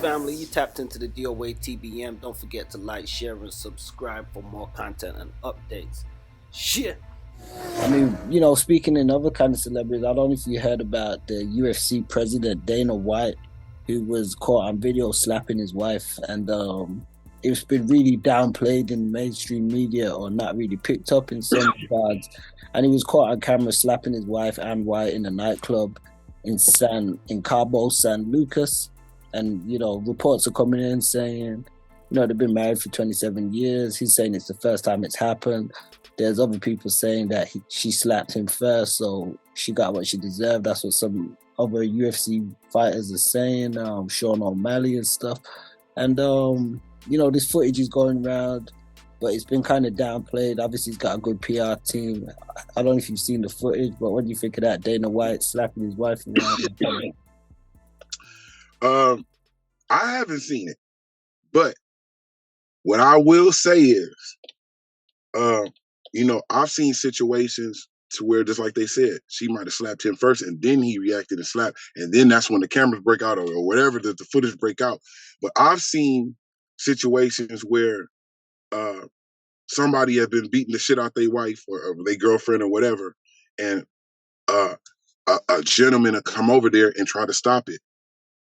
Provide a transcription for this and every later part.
family? You tapped into the DOA TBM. Don't forget to like, share, and subscribe for more content and updates. Shit. I mean, speaking in other kind of celebrities, I don't know if you heard about the UFC president, Dana White, who was caught on video slapping his wife. And it's been really downplayed in mainstream media or not really picked up in some regards. And he was caught on camera slapping his wife, Ann White, in a nightclub in Cabo San Lucas. And, reports are coming in saying, they've been married for 27 years. He's saying it's the first time it's happened. There's other people saying that she slapped him first, so she got what she deserved. That's what some other UFC fighters are saying, Sean O'Malley and stuff. And, this footage is going around, but it's been kind of downplayed. Obviously, he's got a good PR team. I don't know if you've seen the footage, but what do you think of that? Dana White slapping his wife around? I haven't seen it, but what I will say is, I've seen situations to where, just like they said, she might have slapped him first and then he reacted and slapped, and then that's when the cameras break out or whatever, the footage break out. But I've seen situations where somebody has been beating the shit out their wife or their girlfriend or whatever, and a gentleman will come over there and try to stop it,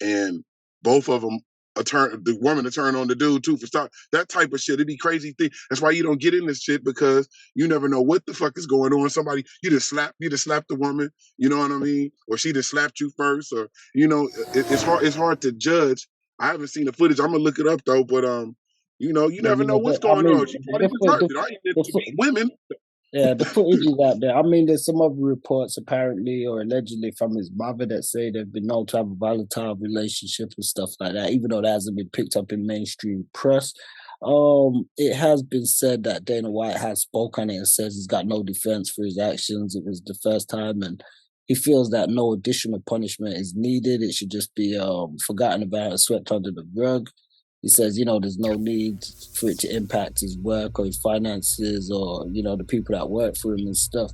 and both of them the woman to turn on the dude too for stop. That type of shit, it'd be crazy thing. That's why you don't get in this shit, because you never know what the fuck is going on. Somebody you just slapped the woman, you know what I mean, or she just slapped you first, or it's hard to judge. I haven't seen the footage. I'm gonna look it up though, but you never know what's going on. She probably deserved it. I ain't there to beat women. Yeah, the footage is out there. I mean, there's some other reports apparently or allegedly from his mother that say they've been known to have a volatile relationship and stuff like that, even though that hasn't been picked up in mainstream press. It has been said that Dana White has spoken on it and says he's got no defense for his actions. It was the first time, and he feels that no additional punishment is needed. It should just be forgotten about and swept under the rug. He says, there's no need for it to impact his work or his finances or, the people that work for him and stuff.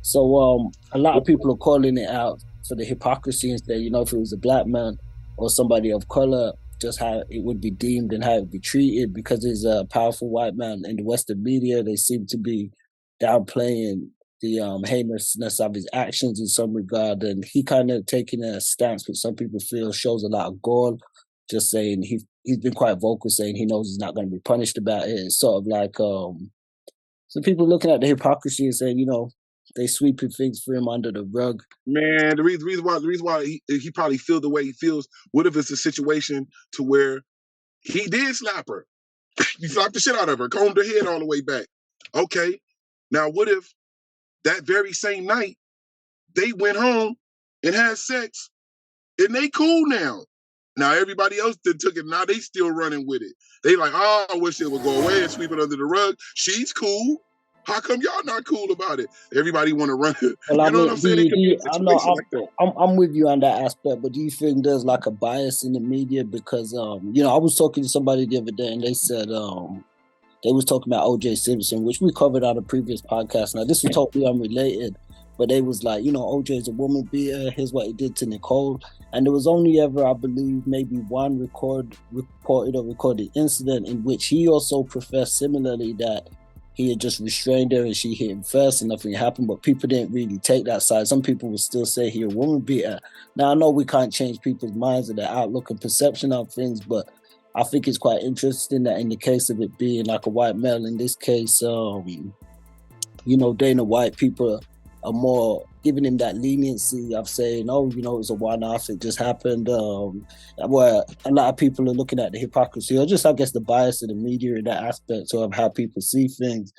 So a lot of people are calling it out for the hypocrisy and say, if it was a black man or somebody of color, just how it would be deemed and how it would be treated. Because he's a powerful white man in the Western media, they seem to be downplaying the heinousness of his actions in some regard. And he kind of taking a stance which some people feel shows a lot of gall, just saying he's been quite vocal saying he knows he's not going to be punished about it. It's sort of like some people looking at the hypocrisy and saying, they sweeping things for him under the rug. Man, the reason why he probably feel the way he feels, what if it's a situation to where he did slap her? He slapped the shit out of her, combed her head all the way back. Okay, now what if that very same night they went home and had sex and they cool now? Now everybody else that took it, now they still running with it. They like, I wish it would go away and sweep it under the rug. She's cool. How come y'all not cool about it? Everybody want to run it. Well, what I'm saying? I'm with you on that aspect, but do you think there's like a bias in the media? Because, I was talking to somebody the other day and they said they was talking about O.J. Simpson, which we covered on a previous podcast. Now, this was totally unrelated. But they was like, OJ's a woman beater. Here's what he did to Nicole. And there was only ever, I believe, maybe one reported incident in which he also professed similarly that he had just restrained her and she hit him first and nothing happened. But people didn't really take that side. Some people would still say he a woman beater. Now, I know we can't change people's minds and their outlook and perception of things, but I think it's quite interesting that in the case of it being like a white male, in this case, Dana White, people are more giving him that leniency of saying, it was a one-off, it just happened. Where a lot of people are looking at the hypocrisy or just, I guess, the bias of the media in that aspect of how people see things,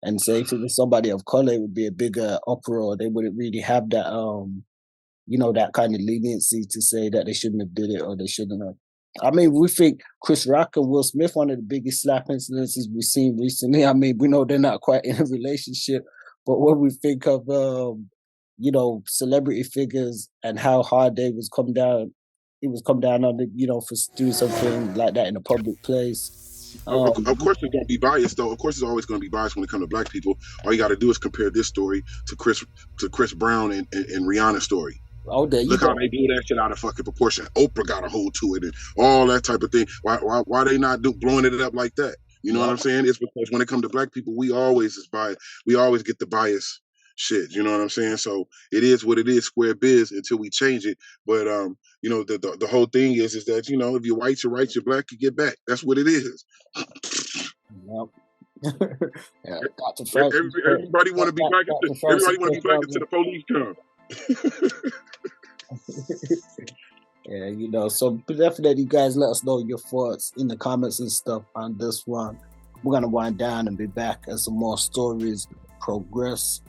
and say if it was somebody of color, it would be a bigger uproar. They wouldn't really have that, that kind of leniency to say that they shouldn't have did it or they shouldn't have. I mean, we think Chris Rock and Will Smith, one of the biggest slap incidences we've seen recently. I mean, we know they're not quite in a relationship, but when we think of, celebrity figures and how hard they was come down on it, for doing something like that in a public place. Of course, there's going to be bias, though. Of course, there's always going to be bias when it comes to black people. All you got to do is compare this story to Chris Brown and Rihanna's story. Oh, there you Look how go. they blew that shit out of fucking proportion. Oprah got a hold to it and all that type of thing. Why they not blowing it up like that? You know what I'm Yep. saying? It's because when it comes to black people, we always is biased. We always get the bias shit. You know what I'm saying? So it is what it is, square biz, until we change it. But you know, the whole thing is that, you know, if you're white, you're right, you're black, you get back. That's what it is. Yep. Yeah, Dr. Francis, Everybody want to be black. Dr. Francis Everybody want to be black until the police come. Yeah, you know, so definitely you guys let us know your thoughts in the comments and stuff on this one. We're going to wind down and be back as some more stories progress.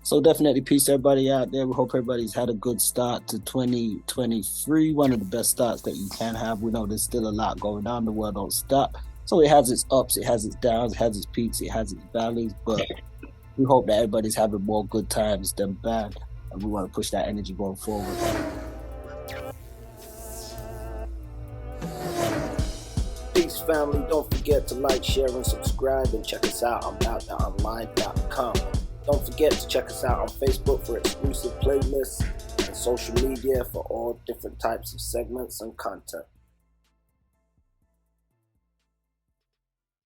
So definitely peace everybody out there. We hope everybody's had a good start to 2023. One of the best starts that you can have. We know there's still a lot going on. The world don't stop. So it has its ups, it has its downs, it has its peaks, it has its valleys. But we hope that everybody's having more good times than bad. And we want to push that energy going forward. Peace, family. Don't forget to like, share, and subscribe, and check us out on outtheronline.com. Don't forget to check us out on Facebook for exclusive playlists and social media for all different types of segments and content.